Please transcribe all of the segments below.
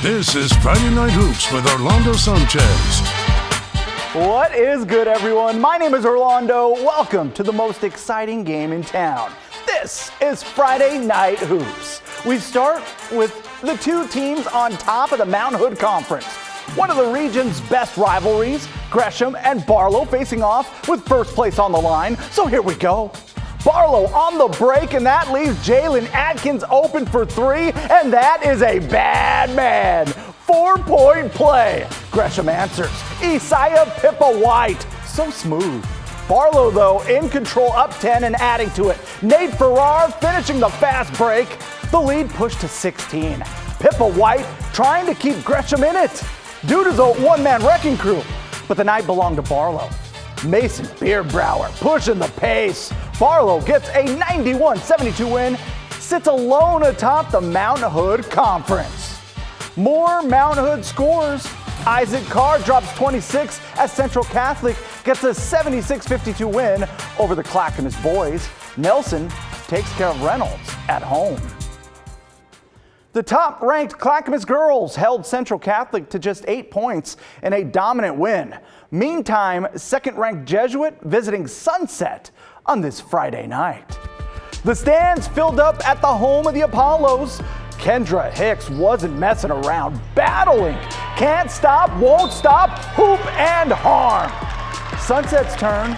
This is Friday Night Hoops with Orlando Sanchez. What is good, everyone? My name is Orlando. Welcome to the most exciting game in town. This is Friday Night Hoops. We start with the two teams on top of the Mount Hood Conference. One of the region's best rivalries, Gresham and Barlow facing off with first place on the line. So here we go. Barlow on the break, and that leaves Jalen Atkins open for three, and that is a bad man. 4-point play. Gresham answers. Isaiah Pippa White. So smooth. Barlow, though, in control, up 10 and adding to it. Nate Farrar finishing the fast break. The lead pushed to 16. Pippa White trying to keep Gresham in it. Dude is a one-man wrecking crew, but the night belonged to Barlow. Mason Beerbrower pushing the pace. Barlow gets a 91-72 win, sits alone atop the Mount Hood Conference. More Mount Hood scores. Isaac Carr drops 26 as Central Catholic gets a 76-52 win over the Clackamas boys. Nelson takes care of Reynolds at home. The top-ranked Clackamas girls held Central Catholic to just 8 points in a dominant win. Meantime, second-ranked Jesuit visiting Sunset on this Friday night. The stands filled up at the home of the Apollos. Kendra Hicks wasn't messing around, battling. Can't stop, won't stop, hoop and harm. Sunset's turn,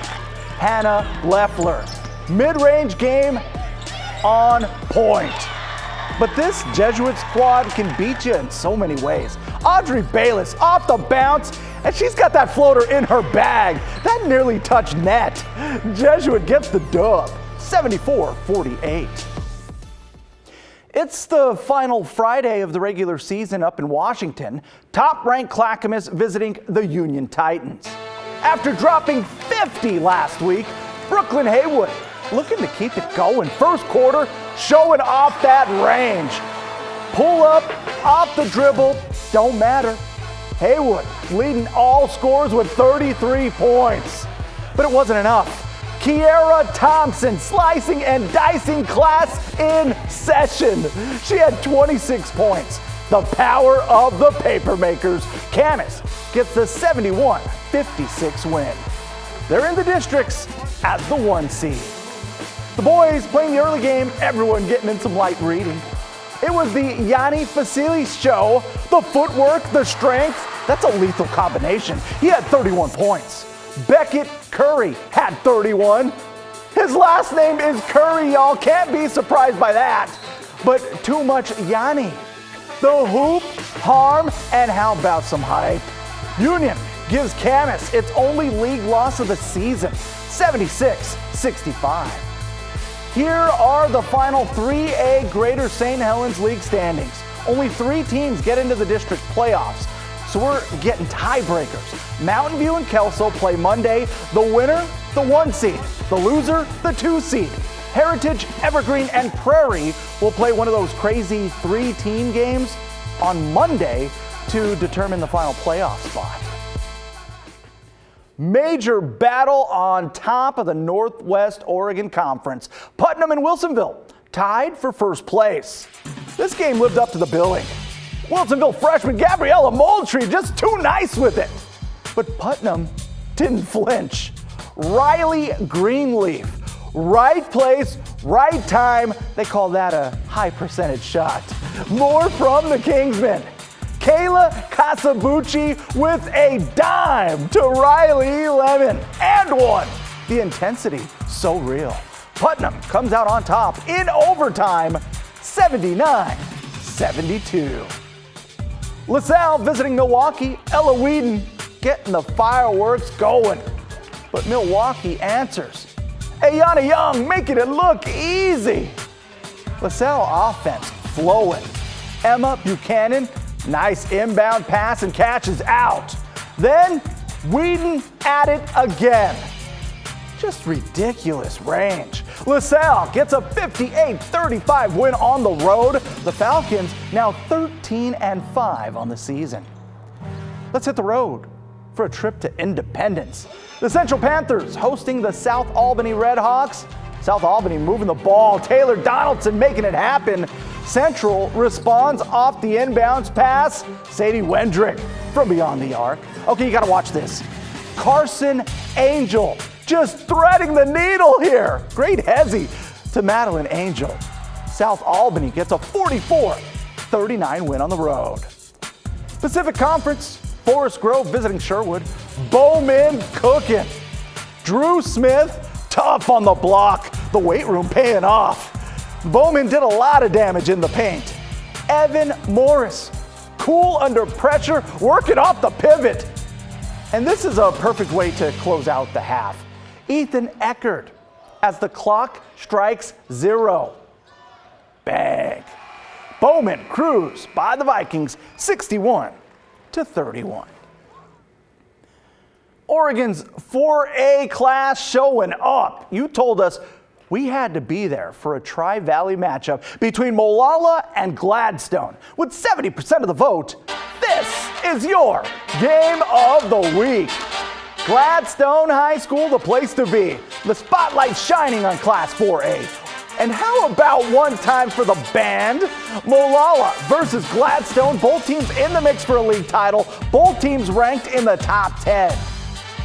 Hannah Leffler. Mid-range game on point. But this Jesuit squad can beat you in so many ways. Audrey Bayless off the bounce, and she's got that floater in her bag. That nearly touched net. Jesuit gets the dub, 74-48. It's the final Friday of the regular season up in Washington. Top-ranked Clackamas visiting the Union Titans. After dropping 50 last week, Brooklyn Haywood looking to keep it going. First quarter, showing off that range. Pull up, off the dribble, don't matter. Haywood leading all scores with 33 points. But it wasn't enough. Kiera Thompson slicing and dicing class in session. She had 26 points. The power of the Papermakers. Camas gets the 71-56 win. They're in the districts as the 1 seed. The boys playing the early game, everyone getting in some light reading. It was the Yanni Vasilis show. The footwork, the strength, that's a lethal combination. He had 31 points. Beckett Curry had 31. His last name is Curry, y'all. Can't be surprised by that. But too much Yanni. The hoop, harm, and how about some hype? Union gives Camas its only league loss of the season, 76-65. Here are the final 3A Greater St. Helens League standings. Only 3 teams get into the district playoffs, so we're getting tiebreakers. Mountain View and Kelso play Monday. The winner, the 1 seed. The loser, the 2 seed. Heritage, Evergreen, and Prairie will play one of those crazy 3-team games on Monday to determine the final playoff spot. Major battle on top of the Northwest Oregon Conference. Putnam and Wilsonville tied for first place. This game lived up to the billing. Wilsonville freshman Gabriella Moultrie just too nice with it. But Putnam didn't flinch. Riley Greenleaf, right place, right time. They call that a high percentage shot. More from the Kingsmen. Kayla Casabucci with a dime to Riley Lemon and one. The intensity so real. Putnam comes out on top in overtime, 79-72. LaSalle visiting Milwaukee. Ella Whedon getting the fireworks going. But Milwaukee answers. Ayana Young making it look easy. LaSalle offense flowing. Emma Buchanan, nice inbound pass and catches out. Then Whedon at it again. Just ridiculous range. LaSalle gets a 58-35 win on the road. The Falcons now 13-5 on the season. Let's hit the road for a trip to Independence. The Central Panthers hosting the South Albany Redhawks. South Albany moving the ball. Taylor Donaldson making it happen. Central responds off the inbounds pass. Sadie Wendrick from beyond the arc. Okay, you gotta watch this. Carson Angel just threading the needle here. Great hezzy to Madeline Angel. South Albany gets a 44-39 win on the road. Pacific Conference, Forest Grove visiting Sherwood. Bowman cooking. Drew Smith, tough on the block. The weight room paying off. Bowman did a lot of damage in the paint. Evan Morris, cool under pressure, working off the pivot. And this is a perfect way to close out the half. Ethan Eckert, as the clock strikes 0. Bang. Bowman cruise by the Vikings 61-31. Oregon's 4A class showing up. You told us we had to be there for a Tri-Valley matchup between Molalla and Gladstone. With 70% of the vote, this is your game of the week. Gladstone High School, the place to be. The spotlight shining on Class 4A. And how about one time for the band? Molalla versus Gladstone, both teams in the mix for a league title, both teams ranked in the top 10.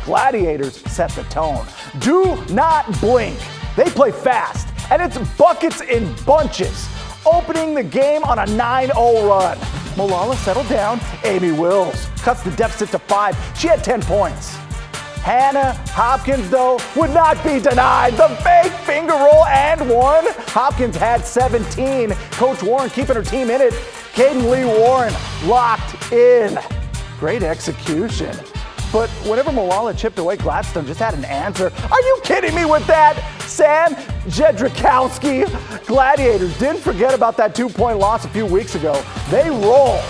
Gladiators set the tone. Do not blink. They play fast, and it's buckets in bunches. Opening the game on a 9-0 run. Molalla settled down. Amy Wills cuts the deficit to 5. She had 10 points. Hannah Hopkins, though, would not be denied. The fake finger roll and one. Hopkins had 17. Coach Warren keeping her team in it. Caden Lee Warren locked in. Great execution. But whenever Molalla chipped away, Gladstone just had an answer. Are you kidding me with that? Sam Jedrzejkowski. Gladiators didn't forget about that 2-point loss a few weeks ago. They roll.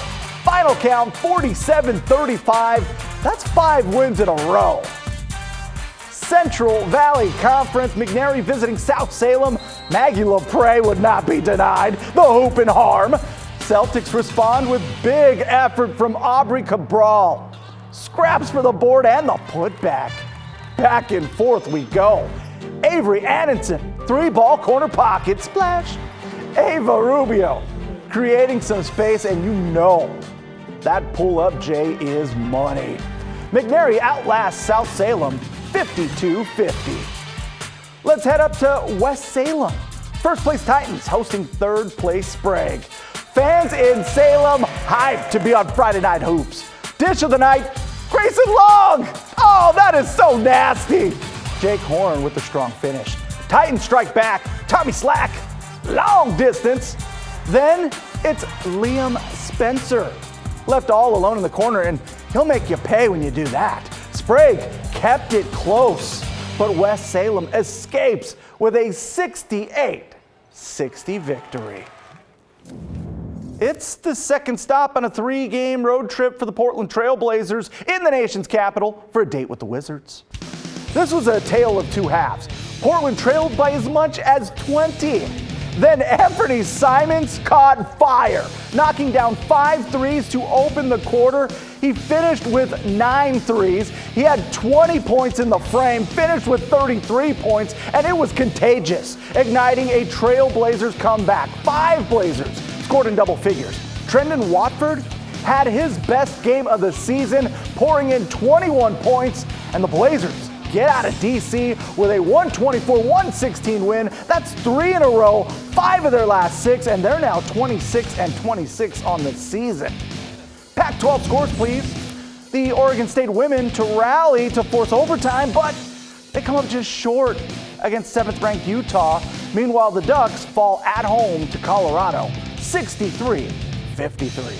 Final count 47-35. That's 5 wins in a row. Central Valley Conference, McNary visiting South Salem. Maggie LaPrey would not be denied. The hoop and harm. Celtics respond with big effort from Aubrey Cabral. Scraps for the board and the putback. Back and forth we go. Avery Annenson, 3-ball corner pocket, splash. Ava Rubio creating some space, and you know that pull-up J is money. McNary outlasts South Salem 52-50. Let's head up to West Salem. First place Titans hosting third place Sprague. Fans in Salem hyped to be on Friday Night Hoops. Dish of the night, Grayson Long. Oh, that is so nasty. Jake Horn with the strong finish. Titans strike back. Tommy Slack, long distance. Then it's Liam Spencer. Left all alone in the corner, and he'll make you pay when you do that. Sprague kept it close, but West Salem escapes with a 68-60 victory. It's the second stop on a 3-game road trip for the Portland Trail Blazers in the nation's capital for a date with the Wizards. This was a tale of two halves. Portland trailed by as much as 20. Then Anthony Simons caught fire, knocking down 5 threes to open the quarter. He finished with 9 threes. He had 20 points in the frame, finished with 33 points, and it was contagious, igniting a Trail Blazers comeback. 5 Blazers scored in double figures. Trendon Watford had his best game of the season, pouring in 21 points, and the Blazers get out of DC with a 124-116 win. That's 3 in a row, 5 of their last 6, and they're now 26-26 on the season. Pac-12 scores, please. The Oregon State women to rally to force overtime, but they come up just short against 7th-ranked Utah. Meanwhile, the Ducks fall at home to Colorado, 63-53.